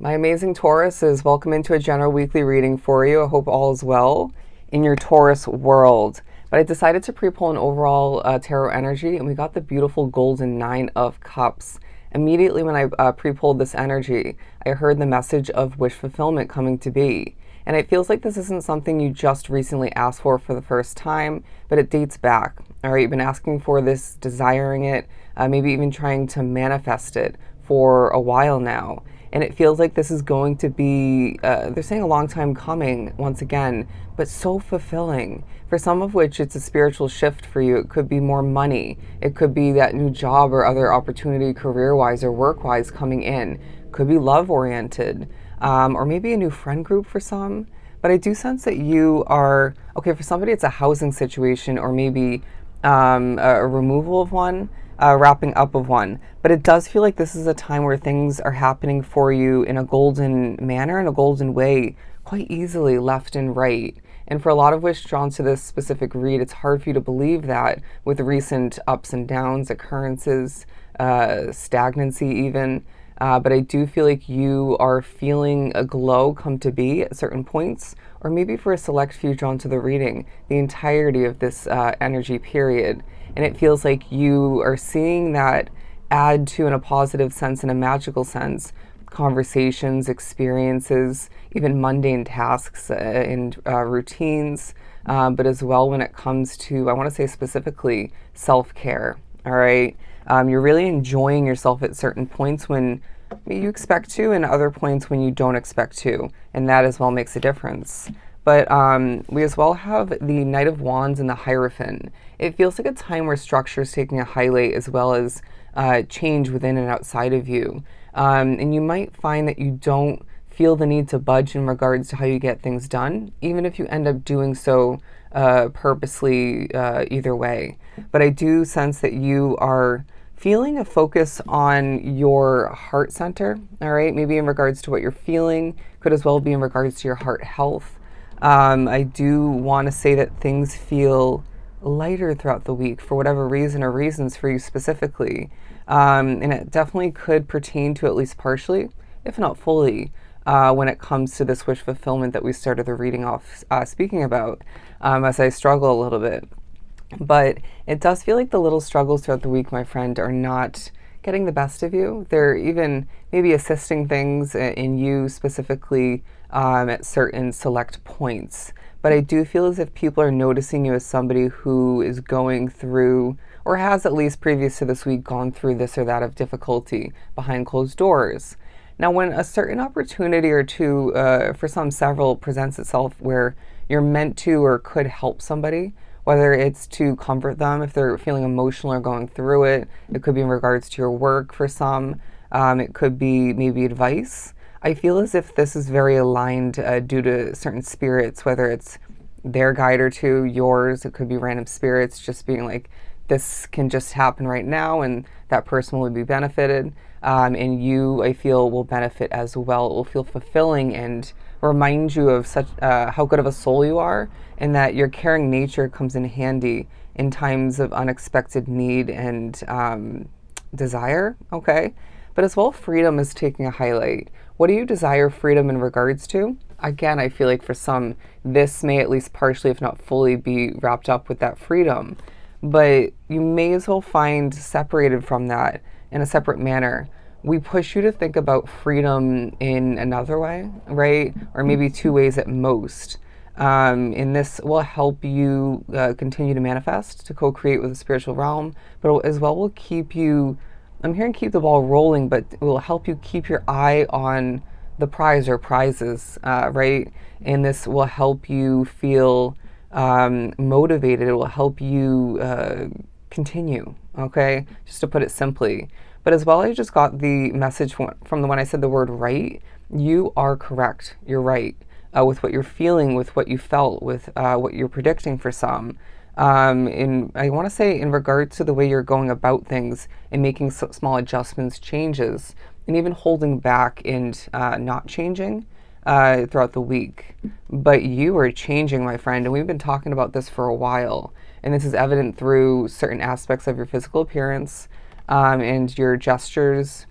My amazing Tauruses, welcome into a general weekly reading for you. I hope all is well in your Taurus world. But I decided to pre-pull an overall tarot energy, and we got the beautiful golden Nine of Cups. Immediately when I pre-pulled this energy, I heard the message of wish fulfillment coming to be. And it feels like this isn't something you just recently asked for the first time, but it dates back. All right, you've been asking for this, desiring it, maybe even trying to manifest it for a while now. And it feels like this is going to be, they're saying a long time coming once again, but so fulfilling. For some of which it's a spiritual shift for you. It could be more money. It could be that new job or other opportunity career-wise or work-wise coming in. Could be love-oriented, or maybe a new friend group for some. But I do sense that you are, okay, for somebody it's a housing situation or maybe a removal of one, wrapping up of one. But it does feel like this is a time where things are happening for you in a golden manner, in a golden way, quite easily, left and right. And for a lot of which drawn to this specific read, it's hard for you to believe that with recent ups and downs, occurrences, stagnancy even. But I do feel like you are feeling a glow come to be at certain points, or maybe for a select few drawn to the reading, the entirety of this energy period. And it feels like you are seeing that add to, in a positive sense, in a magical sense, conversations, experiences, even mundane tasks and routines, but as well when it comes to, I want to say specifically, self-care. All right. You're really enjoying yourself at certain points when you expect to, and other points when you don't expect to, and that as well makes a difference. But we as well have the Knight of Wands and the Hierophant. It feels like a time where structure is taking a highlight as well as change within and outside of you. And you might find that you don't feel the need to budge in regards to how you get things done, even if you end up doing so purposely either way. But I do sense that you are feeling a focus on your heart center, all right? Maybe in regards to what you're feeling, could as well be in regards to your heart health. I do want to say that things feel lighter throughout the week for whatever reason or reasons for you specifically. And it definitely could pertain to at least partially, if not fully, when it comes to this wish fulfillment that we started the reading off speaking about, as I struggle a little bit. But it does feel like the little struggles throughout the week, my friend, are not getting the best of you. They're even maybe assisting things in you specifically at certain select points. But I do feel as if people are noticing you as somebody who is going through, or has at least previous to this week gone through this or that of difficulty behind closed doors. Now, when a certain opportunity or two, for some several, presents itself where you're meant to or could help somebody, whether it's to comfort them if they're feeling emotional or going through it, it could be in regards to your work for some, it could be maybe advice. I feel as if this is very aligned due to certain spirits, whether it's their guide or two, yours, it could be random spirits just being like, this can just happen right now and that person will be benefited. And you, I feel, will benefit as well. It will feel fulfilling and remind you of such how good of a soul you are, and that your caring nature comes in handy in times of unexpected need and desire, okay? But as well, freedom is taking a highlight. What do you desire freedom in regards to? Again, I feel like for some, this may at least partially, if not fully, be wrapped up with that freedom. But you may as well find separated from that in a separate manner. We push you to think about freedom in another way, right? Or maybe two ways at most. And this will help you continue to manifest, to co-create with the spiritual realm, but as well will keep you, I'm hearing keep the ball rolling, but it will help you keep your eye on the prize or prizes, right? And this will help you feel motivated. It will help you continue, okay? Just to put it simply. But as well, I just got the message from the when I said the word right. You are correct. You're right with what you're feeling, with what you felt, with what you're predicting for some. I want to say in regards to the way you're going about things and making small adjustments, changes, and even holding back and not changing throughout the week. But you are changing, my friend, and we've been talking about this for a while. And this is evident through certain aspects of your physical appearance and your gestures,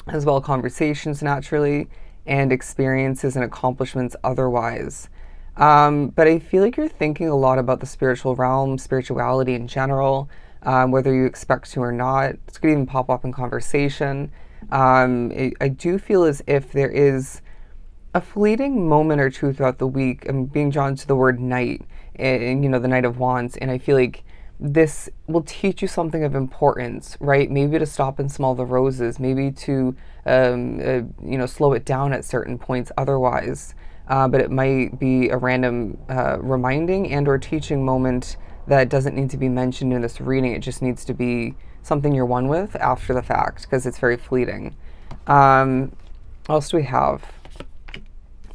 as well conversations naturally, and experiences and accomplishments otherwise. But I feel like you're thinking a lot about the spiritual realm, spirituality in general, whether you expect to or not. It's going to even pop up in conversation. I do feel as if there is a fleeting moment or two throughout the week. I'm being drawn to the word night, and the Knight of Wands, and I feel like this will teach you something of importance, right? Maybe to stop and smell the roses, maybe to slow it down at certain points otherwise. But it might be a random reminding and or teaching moment that doesn't need to be mentioned in this reading. It just needs to be something you're one with after the fact, because it's very fleeting. What else do we have?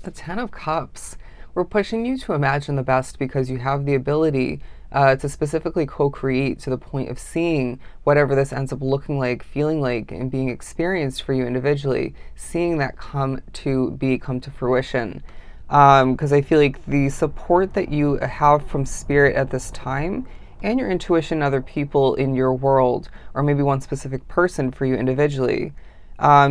The Ten of Cups. We're pushing you to imagine the best because you have the ability to specifically co-create to the point of seeing whatever this ends up looking like, feeling like, and being experienced for you individually, seeing that come to fruition. Because I feel like the support that you have from spirit at this time and your intuition, other people in your world, or maybe one specific person for you individually,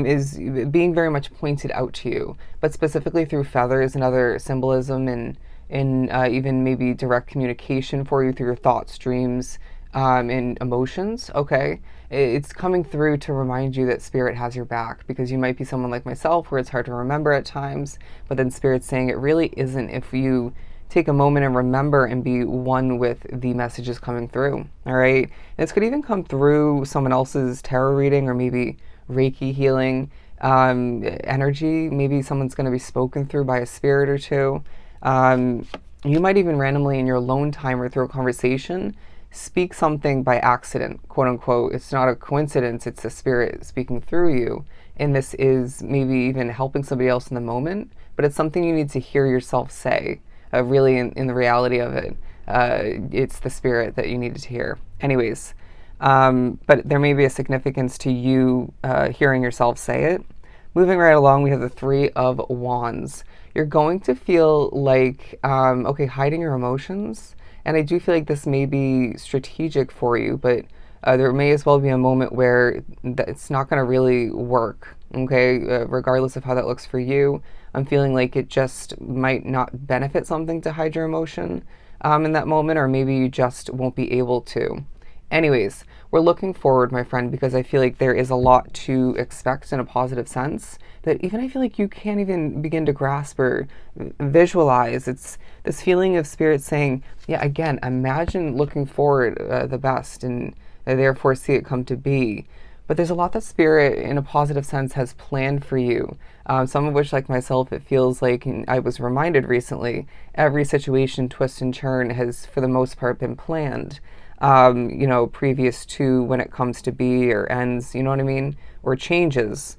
is being very much pointed out to you, but specifically through feathers and other symbolism, and in even maybe direct communication for you through your thoughts, dreams, and emotions. Okay, it's coming through to remind you that spirit has your back, because you might be someone like myself where it's hard to remember at times, but then spirit's saying it really isn't if you take a moment and remember and be one with the messages coming through. All right, and this could even come through someone else's tarot reading, or maybe Reiki healing energy. Maybe someone's going to be spoken through by a spirit or two. You might even randomly in your alone time or through a conversation speak something by accident, quote unquote. It's not a coincidence, it's a spirit speaking through you. And this is maybe even helping somebody else in the moment, but it's something you need to hear yourself say, really in the reality of it. It's the spirit that you needed to hear. Anyways, but there may be a significance to you hearing yourself say it. Moving right along, we have the Three of Wands. You're going to feel like, hiding your emotions. And I do feel like this may be strategic for you, but there may as well be a moment where it's not going to really work, okay? Regardless of how that looks for you, I'm feeling like it just might not benefit something to hide your emotion in that moment, or maybe you just won't be able to. Anyways, we're looking forward, my friend, because I feel like there is a lot to expect in a positive sense that even I feel like you can't even begin to grasp or visualize. It's this feeling of spirit saying, yeah, again, imagine looking forward the best, and therefore see it come to be. But there's a lot that spirit, in a positive sense, has planned for you. Some of which, like myself, it feels like, and I was reminded recently, every situation, twist and turn has, for the most part, been planned. Previous to when it comes to be or ends, you know what I mean? Or changes.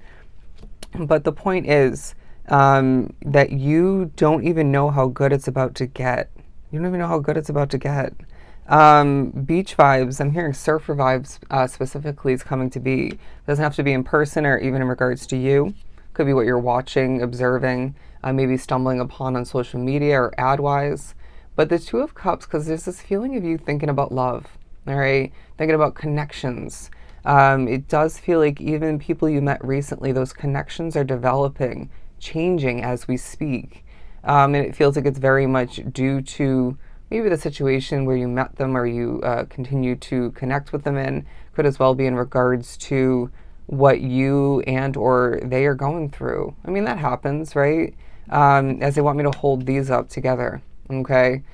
But the point is that you don't even know how good it's about to get. You don't even know how good it's about to get. Beach vibes, I'm hearing surfer vibes specifically is coming to be. It doesn't have to be in person or even in regards to you. Could be what you're watching, observing, maybe stumbling upon on social media or ad-wise. But the Two of Cups, because there's this feeling of you thinking about love, all right? Thinking about connections. It does feel like even people you met recently, those connections are developing, changing as we speak. And it feels like it's very much due to maybe the situation where you met them or you continue to connect with them in. Could as well be in regards to what you and or they are going through. I mean, that happens, right? As they want me to hold these up together. Okay,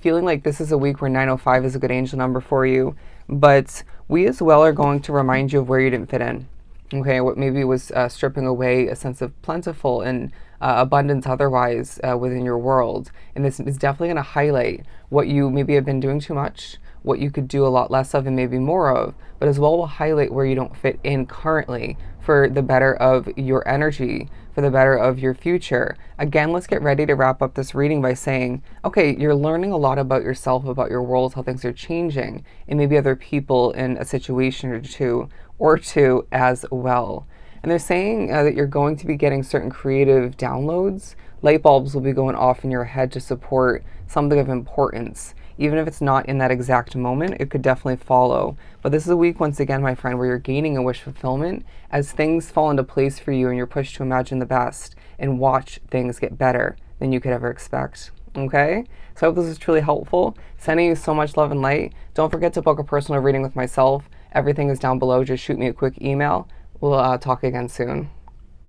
feeling like this is a week where 905 is a good angel number for you, but we as well are going to remind you of where you didn't fit in. Okay, what maybe was stripping away a sense of plentiful and abundance otherwise within your world. And this is definitely going to highlight what you maybe have been doing too much, what you could do a lot less of and maybe more of, but as well will highlight where you don't fit in currently for the better of your energy, for the better of your future. Again, let's get ready to wrap up this reading by saying, okay, you're learning a lot about yourself, about your world, how things are changing, and maybe other people in a situation or two as well. And they're saying that you're going to be getting certain creative downloads. Light bulbs will be going off in your head to support something of importance. Even if it's not in that exact moment, it could definitely follow. But this is a week, once again, my friend, where you're gaining a wish fulfillment as things fall into place for you and you're pushed to imagine the best and watch things get better than you could ever expect. Okay? So I hope this is truly helpful. Sending you so much love and light. Don't forget to book a personal reading with myself. Everything is down below. Just shoot me a quick email. We'll talk again soon.